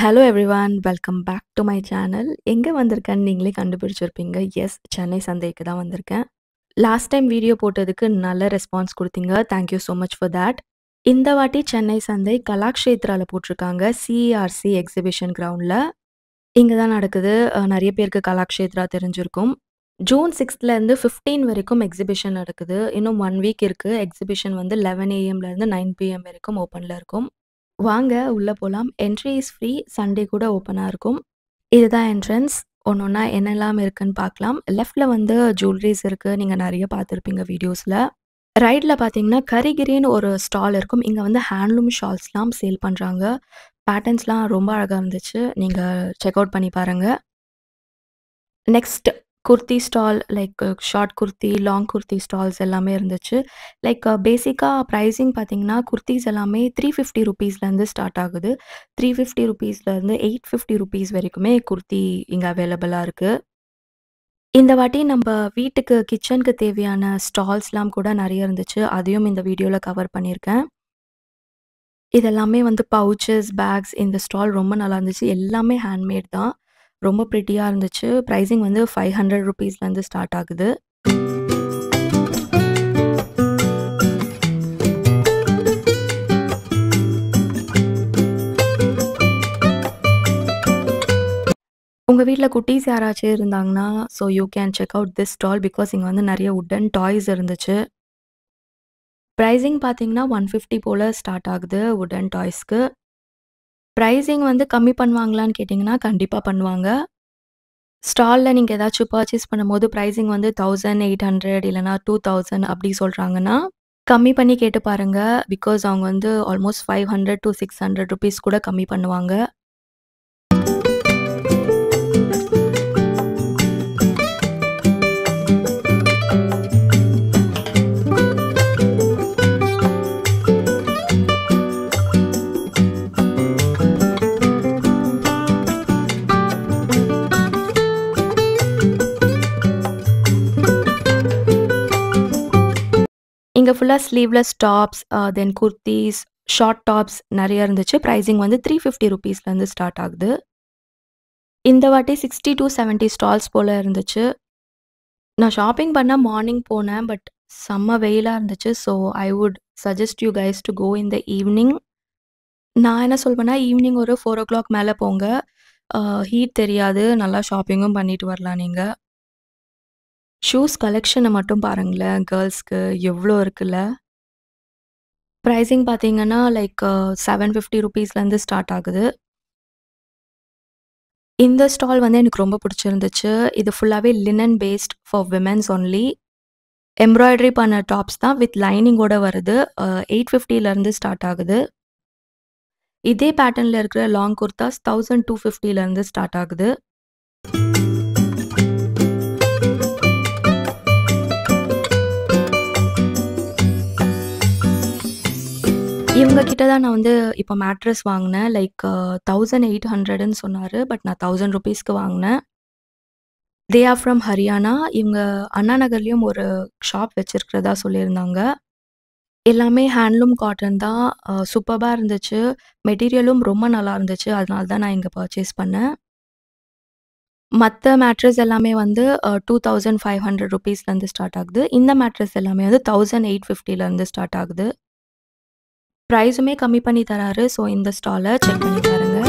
Hello everyone welcome back to my channel. எங்கே வந்திருக்கேன்னு நீங்களே கண்டுபிடிச்சிருப்பீங்க. எஸ், சென்னை சந்தைக்கு தான் வந்திருக்கேன். லாஸ்ட் டைம் வீடியோ போட்டதுக்கு நல்ல ரெஸ்பான்ஸ் கொடுத்தீங்க. Thank you so much for that. இந்த வாட்டி சென்னை சந்தை கலாக்ஷேத்ராவில் போட்டிருக்காங்க. சிஆர்சி எக்ஸிபிஷன் கிரவுண்டில் இங்கே தான் நடக்குது. நிறைய பேருக்கு கலாக்ஷேத்ரா தெரிஞ்சிருக்கும். ஜூன் 6லேருந்து 15 வரைக்கும் எக்ஸிபிஷன் நடக்குது. இன்னும் 1 வீக் இருக்குது. எக்ஸிபிஷன் வந்து 11 AM-லேருந்து 9 PM வரைக்கும் ஓப்பனில் இருக்கும். வாங்க உள்ளே போகலாம். Entry is free. சண்டே கூட ஓப்பனாக இருக்கும். இதுதான் என்ட்ரன்ஸ். ஒன்று ஒன்றா என்னெல்லாம் இருக்குன்னு பார்க்கலாம். லெஃப்டில் வந்து ஜுவல்லரிஸ் இருக்குது. நீங்கள் நிறைய பார்த்துருப்பீங்க வீடியோஸில். ரைட்டில் பார்த்தீங்கன்னா கரிகிரின்னு ஒரு ஸ்டால் இருக்கும். இங்கே வந்து ஹேண்ட்லூம் ஷால்ஸ்லாம் சேல் பண்ணுறாங்க. பேட்டர்ன்ஸ்லாம் ரொம்ப அழகாக இருந்துச்சு. நீங்கள் செக் அவுட் பண்ணி பாருங்கள். Next kurti stall, like short kurti, long kurti stalls எல்லாமே இருந்துச்சு. லைக் பேசிக்காக ப்ரைஸிங் பார்த்தீங்கன்னா குர்த்திஸ் எல்லாமே 350 ருபீஸ்லேருந்து ஸ்டார்ட் ஆகுது. 350 ருபீஸ்லேருந்து 850 ருபீஸ் வரைக்குமே குர்த்தி இங்கே அவைலபிளாக இருக்குது. இந்த வாட்டி நம்ம வீட்டுக்கு கிச்சனுக்கு தேவையான ஸ்டால்ஸ்லாம் கூட நிறைய இருந்துச்சு. அதையும் இந்த வீடியோவில் கவர் பண்ணியிருக்கேன். இதெல்லாமே வந்து பவுச்சஸ், பேக்ஸ். இந்த ஸ்டால் ரொம்ப நல்லா இருந்துச்சு. எல்லாமே ஹேண்ட்மேட் தான். ரொம்ப ப்ரிட்டியாக இருந்துச்சு. ப்ரைஸிங் வந்து 500 ருபீஸ்லேருந்து ஸ்டார்ட் ஆகுது. உங்கள் வீட்டில் குட்டீஸ் யாராச்சும் இருந்தாங்கன்னா so you can check out this stall because இங்கே வந்து நிறைய வுட்டன் டாய்ஸ் இருந்துச்சு. ப்ரைஸிங் பார்த்தீங்கன்னா 150 போல் ஸ்டார்ட் ஆகுது வுட்டன் டாய்ஸ்க்கு. ப்ரைஸிங் வந்து கம்மி பண்ணுவாங்களான்னு கேட்டிங்கன்னா கண்டிப்பாக பண்ணுவாங்க. ஸ்டாலில் நீங்கள் ஏதாச்சும் பர்ச்சேஸ் பண்ணும்போது ப்ரைஸிங் வந்து 1800 இல்லைனா 2000 அப்படி சொல்கிறாங்கன்னா கம்மி பண்ணி கேட்டு பாருங்கள். பிகாஸ் அவங்க வந்து ஆல்மோஸ்ட் 500 to 600 ருபீஸ் கூட கம்மி பண்ணுவாங்க. இங்கே ஃபுல்லாக ஸ்லீவ்லெஸ் டாப்ஸ், தென் குர்த்திஸ், ஷார்ட் டாப்ஸ் நிறைய இருந்துச்சு. ப்ரைஸிங் வந்து 350 ருபீஸ்லேருந்து ஸ்டார்ட் ஆகுது. இந்த வாட்டி 60 to 70 ஸ்டால்ஸ் போல் இருந்துச்சு. நான் ஷாப்பிங் பண்ண மார்னிங் போனேன். பட் செம்ம வெயிலாக இருந்துச்சு. So I would suggest you guys to go in the evening. நான் என்ன சொல்வேன்னா ஈவினிங் ஒரு 4 o'clock மேலே போங்க. ஹீட் தெரியாது. நல்லா ஷாப்பிங்கும் பண்ணிட்டு வரலாம் நீங்கள். ஷூஸ் கலெக்ஷனை மட்டும் பாருங்களேன். கேர்ள்ஸ்க்கு எவ்வளோ இருக்குல்ல. ப்ரைஸிங் பார்த்தீங்கன்னா லைக் 750 ருபீஸ்லேருந்து ஸ்டார்ட் ஆகுது. இந்த ஸ்டால் வந்து எனக்கு ரொம்ப பிடிச்சிருந்துச்சு. இது ஃபுல்லாகவே linen based for women's only. Embroidery பண்ண டாப்ஸ் தான் வித் லைனிங்கோட வருது. 850லேருந்து ஸ்டார்ட் ஆகுது. இதே பேட்டர்னில் இருக்கிற லாங் குர்தாஸ் 1250லேருந்து ஸ்டார்ட் ஆகுது. இவங்க கிட்ட தான் நான் வந்து இப்போ மேட்ரஸ் வாங்கினேன். லைக் 1800ன்னு சொன்னார். பட் நான் 1000 ருபீஸ்க்கு வாங்கினேன். They are from Haryana. இவங்க அண்ணா நகர்லேயும் ஒரு ஷாப் வச்சுருக்கிறதா சொல்லியிருந்தாங்க. எல்லாமே ஹேண்ட்லூம் காட்டன் தான். சூப்பராக இருந்துச்சு. மெட்டீரியலும் ரொம்ப நல்லா இருந்துச்சு. அதனால தான் நான் இங்கே பர்ச்சேஸ் பண்ணேன். மற்ற மேட்ரஸ் எல்லாமே வந்து 2500 ருபீஸ்லேருந்து ஸ்டார்ட் ஆகுது. இந்த மேட்ரஸ் எல்லாமே வந்து 1850லேருந்து ஸ்டார்ட் ஆகுது. ப்ரைஸுமே கம்மி பண்ணி தராரு. ஸோ இந்த ஸ்டாலை செக் பண்ணி பாருங்க.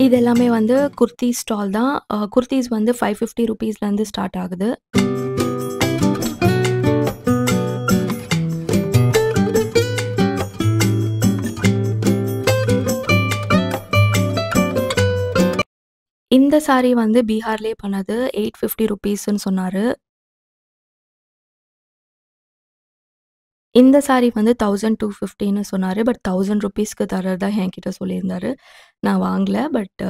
இது எல்லாமே வந்து குர்த்தி ஸ்டால் தான். குர்த்திஸ் வந்து 550 ருபீஸ்லேருந்து ஸ்டார்ட் ஆகுது. இந்த சாரி வந்து பீகார்லயே பண்ணது. ₹850ன்னு சொன்னாரு. இந்த சாரி வந்து 1250ன்னு சொன்னாரு. பட் ₹1000க்கு தர்றதா என்கிட்ட சொல்லியிருந்தாரு. நான் வாங்கல. பட்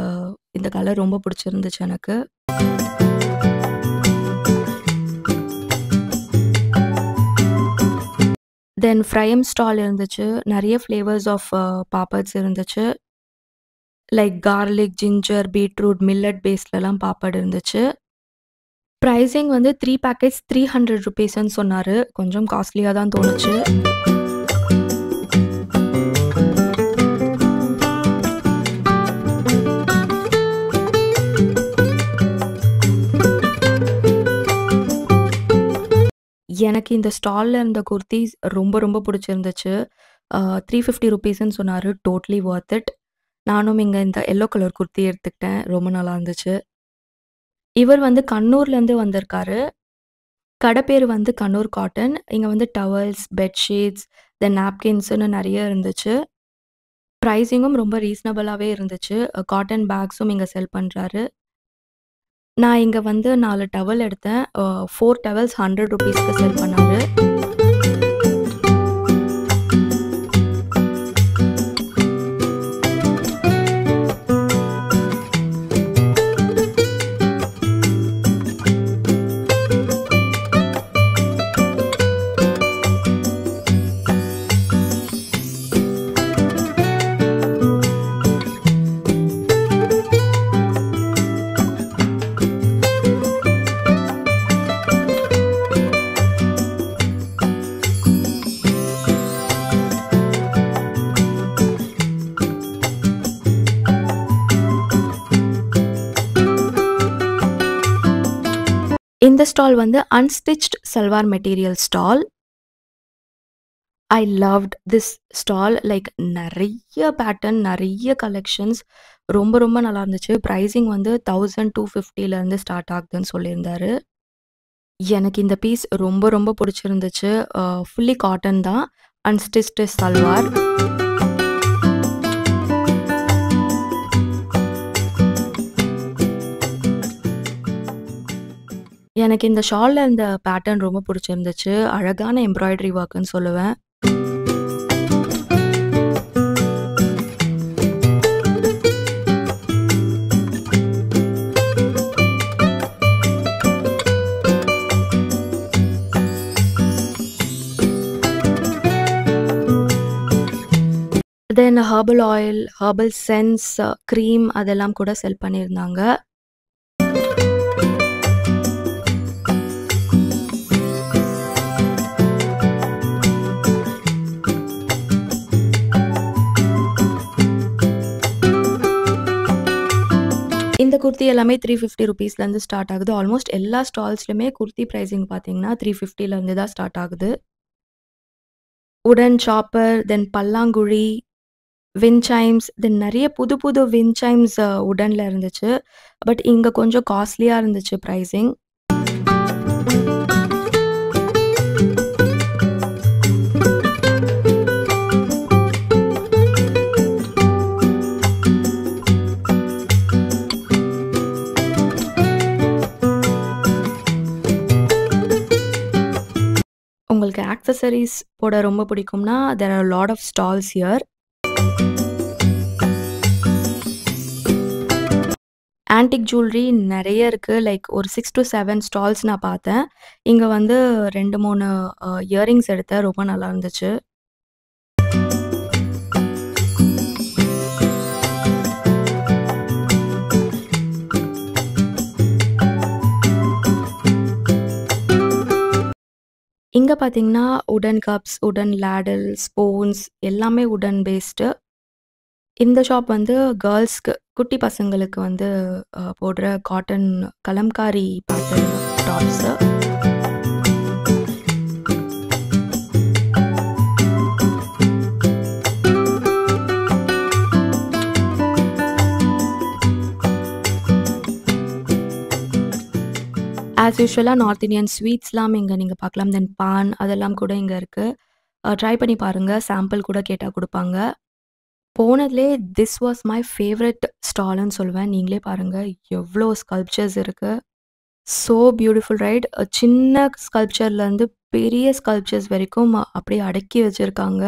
இந்த கலர் ரொம்ப பிடிச்சிருந்துச்சு எனக்கு. தென் ஃப்ரையம் ஸ்டால் இருந்துச்சு. நெறைய ஃப்ளேவர்ஸ் ஆஃப் பாப்பட்ஸ் இருந்துச்சு. Like garlic, ginger, beetroot, millet பேஸ்லலாம் பாப்பட் இருந்துச்சு. பிரைசிங் வந்து 3 பேக்கெட்ஸ் ₹300ன்னு சொன்னாரு. கொஞ்சம் காஸ்ட்லியா தான் தோணுச்சு. எனக்கு இந்த ஸ்டால்ல இருந்த குர்தீஸ் ரொம்ப ரொம்ப பிடிச்சிருந்துச்சு. ₹350ன்னு சொன்னாரு. Totally Worth it. நானும் இங்க இந்த எல்லோ கலர் குர்தி எடுத்துக்கிட்டேன். ரொம்ப நல்லா இருந்துச்சு. இவர் வந்து கண்ணூர்லேருந்து வந்திருக்காரு. கடை பேரு வந்து கண்ணூர் காட்டன். இங்க வந்து டவல்ஸ், பெட்ஷீட்ஸ், தென் நாப்கின்ஸ்ன்னு நெறைய இருந்துச்சு. பிரைசிங்கும் ரொம்ப ரீசனபிளாவே இருந்துச்சு. காட்டன் பேக்ஸும் இங்க செல் பண்றாரு. நான் இங்க வந்து 4 டவல் எடுத்தேன். 4 டவல்ஸ் ₹100க்கு செல் பண்ணாரு. இந்த ஸ்டால் வந்து unstitched salwar material stall. I loved this stall. Like நெறைய பேட்டர்ன், நெறைய கலெக்ஷன்ஸ். ரொம்ப ரொம்ப நல்லா இருந்துச்சு. பிரைசிங் வந்து 1250லேருந்து ஸ்டார்ட் ஆகுதுன்னு சொல்லியிருந்தாரு. எனக்கு இந்த பீஸ் ரொம்ப ரொம்ப பிடிச்சிருந்துச்சு. ஃபுல்லி காட்டன் தான். அன்ஸ்டிச்டு சல்வார். எனக்கு இந்த ஷால்ல இருந்த பேட்டர்ன் ரொம்ப பிடிச்சிருந்துச்சு. அழகான எம்ப்ராய்டரி ஒர்க்ன்னு சொல்லுவேன். Then herbal oil, herbal scents, cream அதெல்லாம் கூட செல் பண்ணியிருந்தாங்க. இந்த குர்த்தி எல்லாமே ₹350லேருந்து ஸ்டார்ட் ஆகுது. ஆல்மோஸ்ட் எல்லா ஸ்டால்ஸ்லயுமே குர்த்தி பிரைசிங் பார்த்தீங்கன்னா ₹350லேருந்து தான் ஸ்டார்ட் ஆகுது. உடன் சாப்பர், தென் பல்லாங்குழி, விண்ட் சைம்ஸ், தென் நெறைய புது புது விண்ட் சைம்ஸ் உடன்ல இருந்துச்சு. பட் இங்க கொஞ்சம் காஸ்ட்லியா இருந்துச்சு பிரைசிங். உங்களுக்கு ஆக்சஸரீஸ் போட ரொம்ப பிடிக்கும்னா, there are lot of stalls here. Antique jewellery நெறைய இருக்கு. லைக் ஒரு 6 to 7 ஸ்டால்ஸ் நான் பார்த்தேன். இங்க வந்து 2, 3 இயரிங்ஸ் எடுத்தேன். ரொம்ப நல்லா இருந்துச்சு. இங்க பார்த்தீங்கன்னா, உடன் கப்ஸ், உடன் லேடல், ஸ்பூன்ஸ் எல்லாமே உடன் பேஸ்டு. இந்த ஷாப் வந்து கேர்ல்ஸ்க்கு, குட்டி பசங்களுக்கு வந்து போடுற cotton Kalamkari pattern tops. As யூசுவலா நார்த் இந்தியன் ஸ்வீட்ஸ்லாம் இங்க நீங்க பார்க்கலாம். தென் பான் அதெல்லாம் கூட இங்க இருக்கு. ட்ரை பண்ணி பாருங்க. சாம்பிள் கூட கேட்டா குடுப்பாங்க. போனதிலே திஸ் வாஸ் மை ஃபேவரைட் ஸ்டால்ன்னு சொல்லுவேன். நீங்களே பாருங்க எவ்ளோ ஸ்கல்ப்சர்ஸ் இருக்கு. So beautiful right. சின்ன ஸ்கல்ப்சர்லேருந்து பெரிய ஸ்கல்ப்சர்ஸ் வரைக்கும் அப்படியே அடக்கி வச்சிருக்காங்க.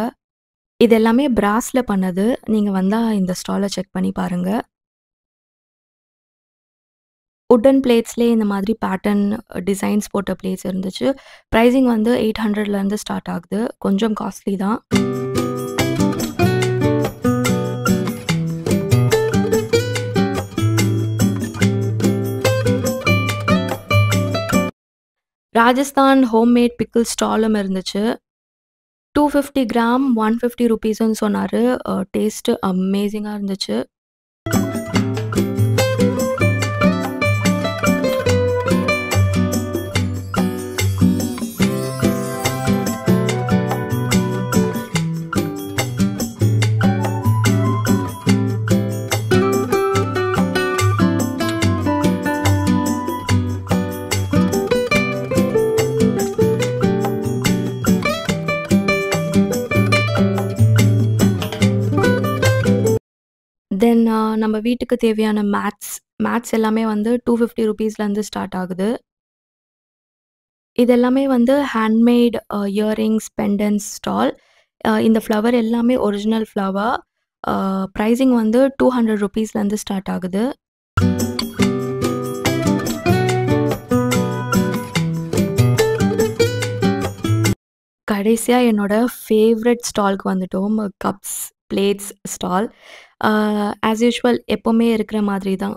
இது எல்லாமே பிராஸ்ல பண்ணது. நீங்க வந்தா இந்த ஸ்டால செக் பண்ணி பாருங்க. வுட்டன் பிளேட்ஸ்லயே இந்த மாதிரி பேட்டர்ன் டிசைன்ஸ் போட்ட பிளேட்ஸ் இருந்துச்சு. பிரைசிங் வந்து 800லேருந்து ஸ்டார்ட் ஆகுது. கொஞ்சம் காஸ்ட்லி தான். ராஜஸ்தான் ஹோம்மேட் பிக்கிள் ஸ்டாலும் இருந்துச்சு. 250 கிராம் 150 ரூபீஸ்ன்னு சொன்னாரு. டேஸ்ட்டு அமேசிங்கா இருந்துச்சு. தென் நம்ம வீட்டுக்கு தேவையான மேட்ஸ் எல்லாமே வந்து 250 ரூபீஸ்லேருந்து ஸ்டார்ட் ஆகுது. இது எல்லாமே வந்து ஹேண்ட்மேட் இயரிங்ஸ், பெண்டன்ட்ஸ் ஸ்டால். இந்த ஃப்ளவர் எல்லாமே ஒரிஜினல் ஃப்ளவர். பிரைசிங் வந்து 200 ரூபீஸ்லேருந்து ஸ்டார்ட் ஆகுது. கடைசியா என்னோட ஃபேவரைட் ஸ்டால்க்கு வந்துட்டோம். Cups, plates stall. As usual எப்பவுமே இருக்கிற மாதிரி தான்.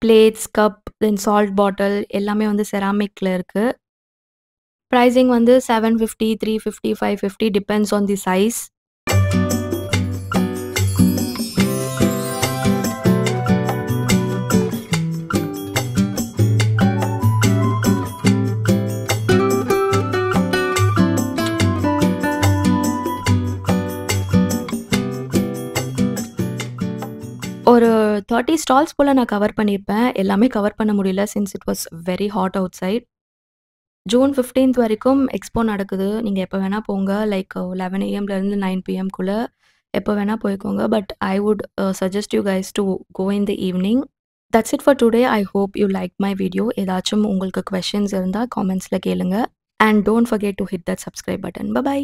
Plates, cup, then salt bottle எல்லாமே வந்து செராமிக்ல இருக்கு. பிரைசிங் வந்து 750, 350, 550 டிபெண்ட்ஸ் ஆன் தி சைஸ். ஒரு 30 ஸ்டால்ஸ் போல நான் கவர் பண்ணியிருப்பேன். எல்லாமே கவர் பண்ண முடியல since it was very hot outside. June 15th வரைக்கும் எக்ஸ்போ நடக்குது. நீங்க எப்ப வேணா போங்க. லைக் 11 AM-லேருந்து 9 PM-க்குள்ள எப்போ வேணா போய்க்கோங்க. But I would suggest you guys to go in the evening. That's it for today. I hope you like my video. ஏதாச்சும் உங்களுக்கு கொஸ்டின்ஸ் இருந்தா காமெண்ட்ஸ்ல கேளுங்க. And don't forget to hit that subscribe button. By.